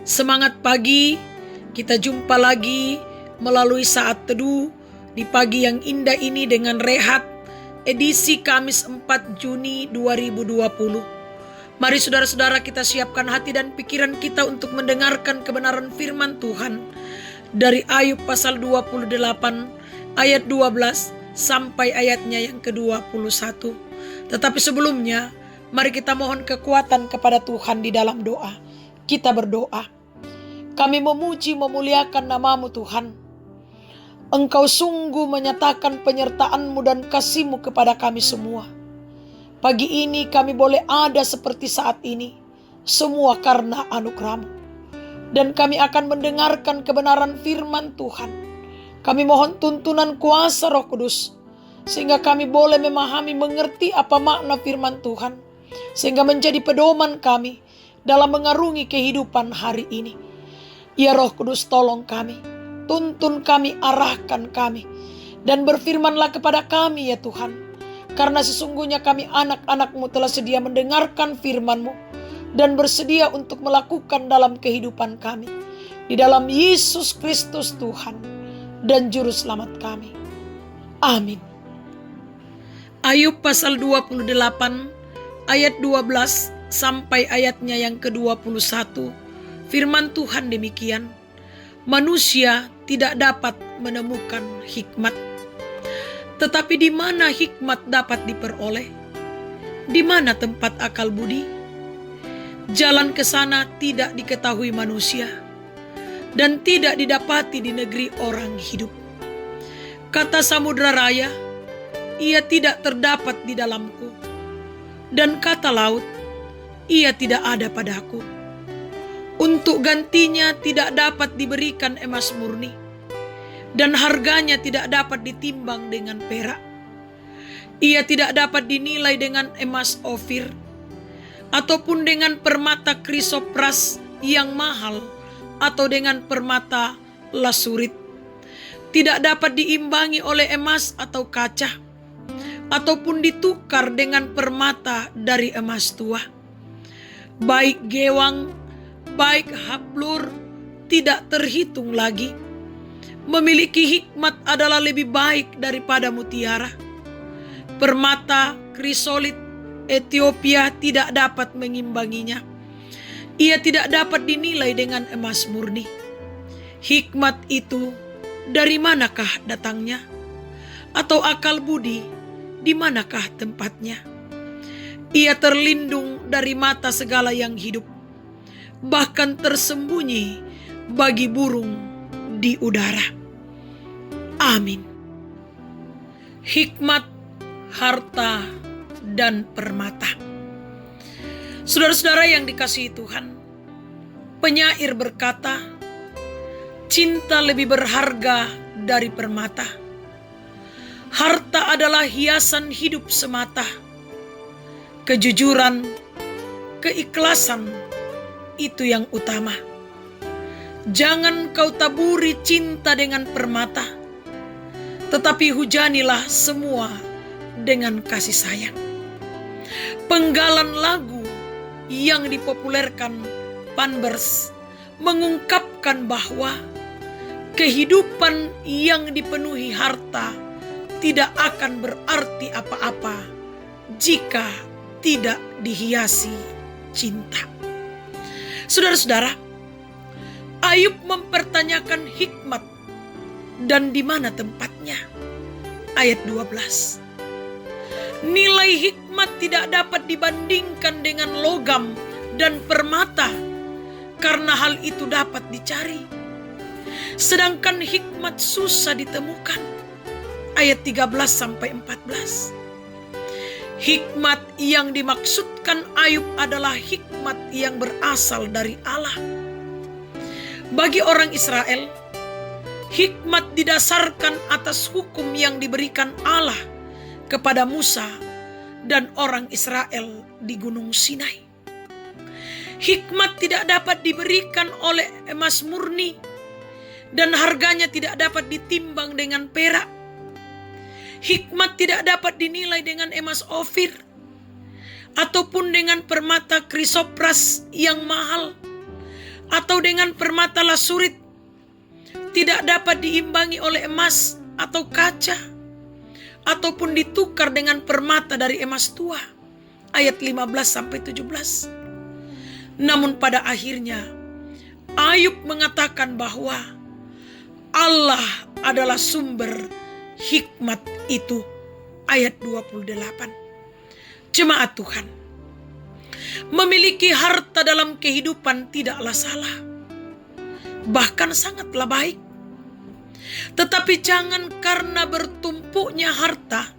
Semangat pagi, kita jumpa lagi melalui saat teduh di pagi yang indah ini dengan Rehat, edisi Kamis 4 Juni 2020. Mari saudara-saudara kita siapkan hati dan pikiran kita untuk mendengarkan kebenaran firman Tuhan dari Ayub pasal 28 ayat 12 sampai ayatnya yang ke-21. Tetapi sebelumnya, mari kita mohon kekuatan kepada Tuhan di dalam doa. Kita berdoa. Kami memuji memuliakan nama-Mu Tuhan. Engkau sungguh menyatakan penyertaan-Mu dan kasih-Mu kepada kami semua. Pagi ini kami boleh ada seperti saat ini, semua karena anugerah-Mu. Dan kami akan mendengarkan kebenaran firman Tuhan. Kami mohon tuntunan kuasa Roh Kudus, sehingga kami boleh memahami, mengerti apa makna firman Tuhan, sehingga menjadi pedoman kami dalam mengarungi kehidupan hari ini. Ya Roh Kudus, tolong kami, tuntun kami, arahkan kami, dan berfirmanlah kepada kami ya Tuhan. Karena sesungguhnya kami anak-anak-Mu telah sedia mendengarkan firman-Mu dan bersedia untuk melakukan dalam kehidupan kami. Di dalam Yesus Kristus Tuhan dan Juru Selamat kami. Amin. Ayub pasal 28 ayat 12 sampai ayatnya yang ke-21. Firman Tuhan demikian, manusia tidak dapat menemukan hikmat. Tetapi di mana hikmat dapat diperoleh? Di mana tempat akal budi? Jalan ke sana tidak diketahui manusia, dan tidak didapati di negeri orang hidup. Kata samudra raya, ia tidak terdapat di dalamku, dan kata laut, ia tidak ada padaku. Untuk gantinya tidak dapat diberikan emas murni, dan harganya tidak dapat ditimbang dengan perak. Ia tidak dapat dinilai dengan emas Ofir, ataupun dengan permata krisopras yang mahal, atau dengan permata lasurit. Tidak dapat diimbangi oleh emas atau kaca, ataupun ditukar dengan permata dari emas tua. Baik gewang, baik hablur tidak terhitung lagi. Memiliki hikmat adalah lebih baik daripada mutiara. Permata krisolit Ethiopia tidak dapat mengimbanginya. Ia tidak dapat dinilai dengan emas murni. Hikmat itu dari manakah datangnya? Atau akal budi di manakah tempatnya? Ia terlindung dari mata segala yang hidup, bahkan tersembunyi bagi burung di udara. Amin. Hikmat, harta, dan permata. Saudara-saudara yang dikasihi Tuhan, penyair berkata, cinta lebih berharga dari permata. Harta adalah hiasan hidup semata. Kejujuran, keikhlasan, itu yang utama. Jangan kau taburi cinta dengan permata, tetapi hujanilah semua dengan kasih sayang. Penggalan lagu yang dipopulerkan Panbers mengungkapkan bahwa kehidupan yang dipenuhi harta tidak akan berarti apa-apa jika tidak dihiasi cinta. Saudara-saudara, Ayub mempertanyakan hikmat dan di mana tempatnya. Ayat 12. Nilai hikmat tidak dapat dibandingkan dengan logam dan permata, karena hal itu dapat dicari. Sedangkan hikmat susah ditemukan. Ayat 13 sampai 14. Hikmat yang dimaksudkan Ayub adalah hikmat yang berasal dari Allah. Bagi orang Israel, hikmat didasarkan atas hukum yang diberikan Allah kepada Musa dan orang Israel di Gunung Sinai. Hikmat tidak dapat diberikan oleh emas murni, dan harganya tidak dapat ditimbang dengan perak. Hikmat tidak dapat dinilai dengan emas Ofir ataupun dengan permata krisopras yang mahal, atau dengan permata lasurit, tidak dapat diimbangi oleh emas atau kaca, ataupun ditukar dengan permata dari emas tua. Ayat 15-17. Namun pada akhirnya Ayub mengatakan bahwa Allah adalah sumber hikmat itu. Ayat 28. Jemaat Tuhan, memiliki harta dalam kehidupan tidaklah salah, bahkan sangatlah baik. Tetapi jangan karena bertumpuknya harta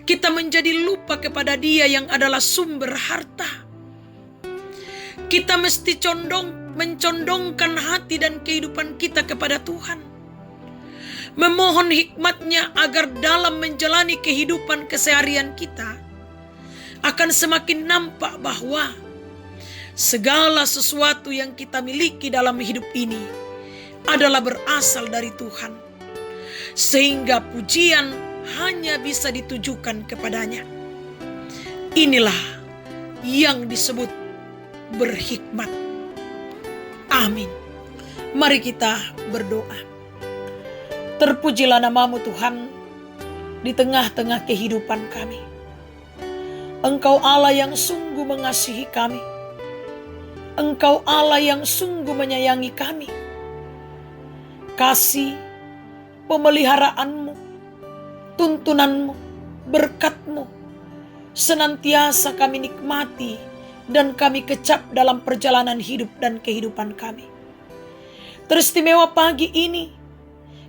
kita menjadi lupa kepada Dia yang adalah sumber harta. Kita mesti mencondongkan hati dan kehidupan kita kepada Tuhan, memohon hikmat-Nya agar dalam menjalani kehidupan keseharian kita akan semakin nampak bahwa segala sesuatu yang kita miliki dalam hidup ini adalah berasal dari Tuhan, sehingga pujian hanya bisa ditujukan kepadanya. Inilah yang disebut berhikmat. Amin. Mari kita berdoa. Terpujilah nama-Mu Tuhan di tengah-tengah kehidupan kami. Engkau Allah yang sungguh mengasihi kami. Engkau Allah yang sungguh menyayangi kami. Kasih, pemeliharaanmu, tuntunanmu, berkatmu senantiasa kami nikmati dan kami kecap dalam perjalanan hidup dan kehidupan kami. Teristimewa pagi ini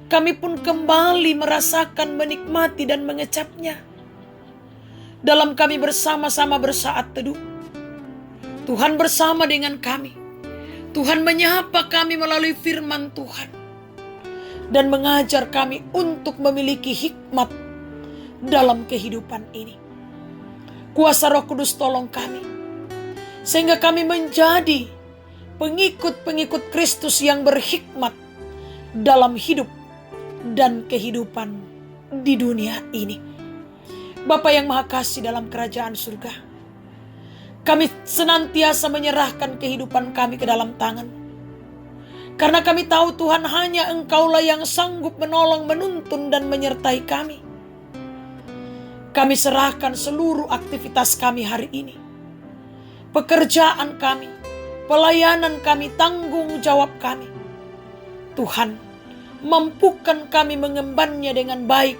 kami pun kembali merasakan, menikmati dan mengecapnya. Dalam kami bersama-sama bersaat teduh, Tuhan bersama dengan kami. Tuhan menyapa kami melalui firman Tuhan dan mengajar kami untuk memiliki hikmat dalam kehidupan ini. Kuasa Roh Kudus tolong kami, sehingga kami menjadi pengikut-pengikut Kristus yang berhikmat dalam hidup dan kehidupan di dunia ini. Bapa yang Maha Kasih dalam kerajaan surga, kami senantiasa menyerahkan kehidupan kami ke dalam tangan. Karena kami tahu Tuhan, hanya Engkaulah yang sanggup menolong, menuntun dan menyertai kami. Kami serahkan seluruh aktivitas kami hari ini. Pekerjaan kami, pelayanan kami, tanggung jawab kami. Tuhan, mampukan kami mengembannya dengan baik,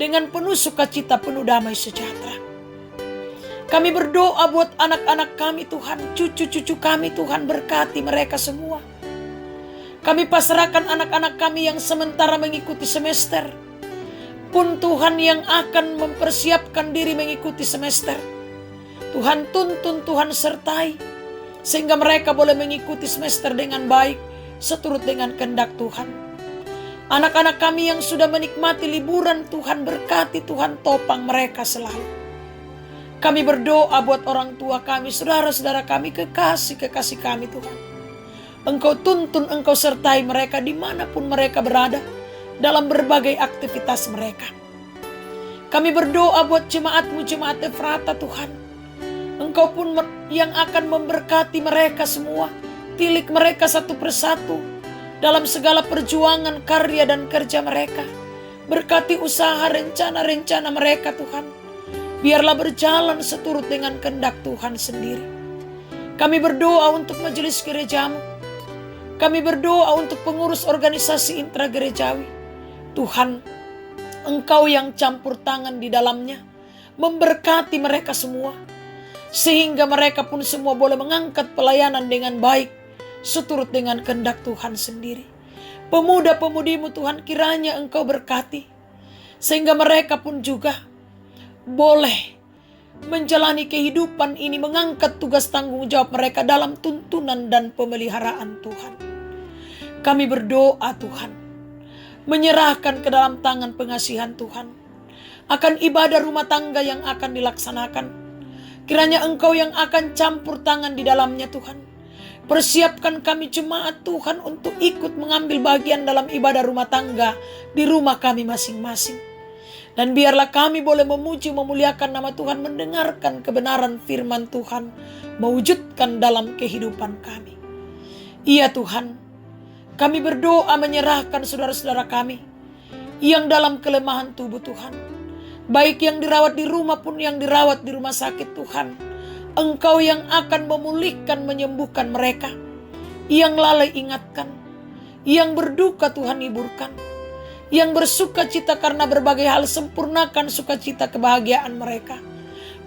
dengan penuh sukacita, penuh damai sejahtera. Kami berdoa buat anak-anak kami Tuhan, cucu-cucu kami Tuhan, berkati mereka semua. Kami pasrahkan anak-anak kami yang sementara mengikuti semester, pun Tuhan yang akan mempersiapkan diri mengikuti semester. Tuhan tuntun, Tuhan sertai, sehingga mereka boleh mengikuti semester dengan baik, seturut dengan kehendak Tuhan. Anak-anak kami yang sudah menikmati liburan, Tuhan berkati, Tuhan topang mereka selalu. Kami berdoa buat orang tua kami, saudara-saudara kami, kekasih-kekasih kami Tuhan. Engkau tuntun, Engkau sertai mereka dimanapun mereka berada dalam berbagai aktivitas mereka. Kami berdoa buat jemaat-Mu, jemaat Efrata Tuhan. Engkau pun yang akan memberkati mereka semua, tilik mereka satu persatu dalam segala perjuangan, karya dan kerja mereka. Berkati usaha, rencana-rencana mereka Tuhan. Biarlah berjalan seturut dengan kehendak Tuhan sendiri. Kami berdoa untuk majelis gereja-Mu. Kami berdoa untuk pengurus organisasi intragerejawi. Tuhan, Engkau yang campur tangan di dalamnya, memberkati mereka semua, sehingga mereka pun semua boleh mengangkat pelayanan dengan baik, seturut dengan kehendak Tuhan sendiri. Pemuda-pemudi-Mu Tuhan, kiranya Engkau berkati, sehingga mereka pun juga boleh menjalani kehidupan ini, mengangkat tugas tanggung jawab mereka dalam tuntunan dan pemeliharaan Tuhan. Kami berdoa Tuhan, menyerahkan ke dalam tangan pengasihan Tuhan akan ibadah rumah tangga yang akan dilaksanakan. Kiranya Engkau yang akan campur tangan di dalamnya Tuhan. Persiapkan kami jemaat Tuhan untuk ikut mengambil bagian dalam ibadah rumah tangga di rumah kami masing-masing. Dan biarlah kami boleh memuji, memuliakan nama Tuhan, mendengarkan kebenaran firman Tuhan, mewujudkan dalam kehidupan kami. Iya Tuhan, kami berdoa menyerahkan saudara-saudara kami yang dalam kelemahan tubuh Tuhan. Baik yang dirawat di rumah pun yang dirawat di rumah sakit Tuhan. Engkau yang akan memulihkan, menyembuhkan mereka. Yang lalai ingatkan, yang berduka Tuhan hiburkan. Yang bersuka cita karena berbagai hal sempurnakan sukacita kebahagiaan mereka.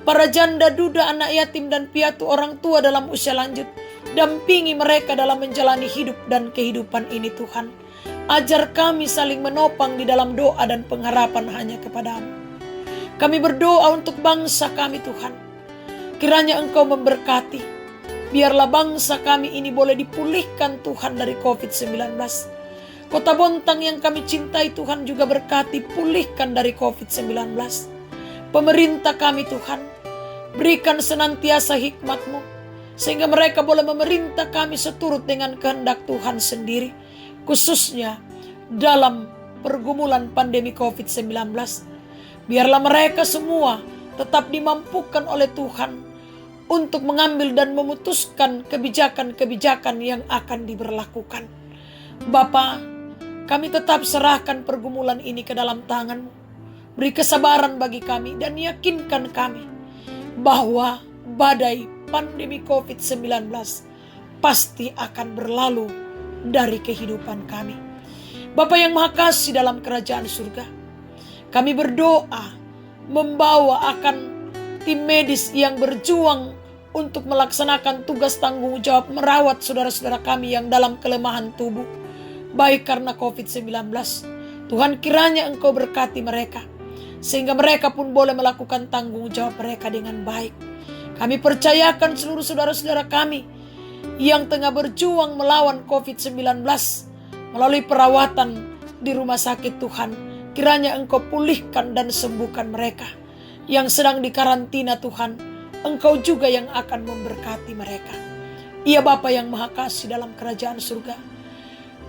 Para janda, duda, anak yatim dan piatu orang tua dalam usia lanjut, dampingi mereka dalam menjalani hidup dan kehidupan ini Tuhan. Ajar kami saling menopang di dalam doa dan pengharapan hanya kepadamu. Kami berdoa untuk bangsa kami Tuhan. Kiranya Engkau memberkati. Biarlah bangsa kami ini boleh dipulihkan Tuhan dari COVID-19. Kota Bontang yang kami cintai Tuhan juga berkati, pulihkan dari COVID-19. Pemerintah kami Tuhan, berikan senantiasa hikmat-Mu, sehingga mereka boleh memerintah kami seturut dengan kehendak Tuhan sendiri. Khususnya dalam pergumulan pandemi COVID-19. Biarlah mereka semua tetap dimampukan oleh Tuhan untuk mengambil dan memutuskan kebijakan-kebijakan yang akan diberlakukan. Bapa, kami tetap serahkan pergumulan ini ke dalam tangan-Mu. Beri kesabaran bagi kami dan yakinkan kami bahwa badai pandemi COVID-19 pasti akan berlalu dari kehidupan kami. Bapa yang Maha Kasih dalam kerajaan surga, kami berdoa membawa akan tim medis yang berjuang untuk melaksanakan tugas tanggung jawab merawat saudara-saudara kami yang dalam kelemahan tubuh, baik karena COVID-19. Tuhan, kiranya Engkau berkati mereka, sehingga mereka pun boleh melakukan tanggung jawab mereka dengan baik. Kami percayakan seluruh saudara-saudara kami yang tengah berjuang melawan COVID-19 melalui perawatan di rumah sakit Tuhan. Kiranya Engkau pulihkan dan sembuhkan mereka. Yang sedang dikarantina Tuhan, Engkau juga yang akan memberkati mereka. Iya Bapa yang Maha Kasih dalam kerajaan surga,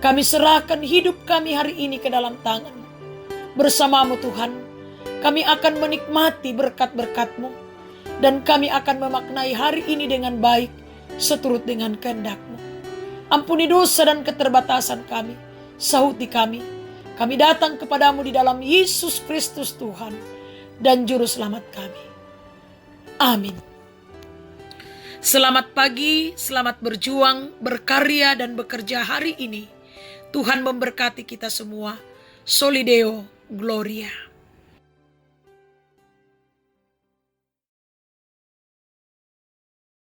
kami serahkan hidup kami hari ini ke dalam tangan. Bersama-Mu Tuhan, kami akan menikmati berkat-berkat-Mu, dan kami akan memaknai hari ini dengan baik, seturut dengan kehendak-Mu. Ampuni dosa dan keterbatasan kami, sahuti kami. Kami datang kepadamu di dalam Yesus Kristus Tuhan dan Juru Selamat kami. Amin. Selamat pagi, selamat berjuang, berkarya dan bekerja hari ini. Tuhan memberkati kita semua. Soli Deo Gloria.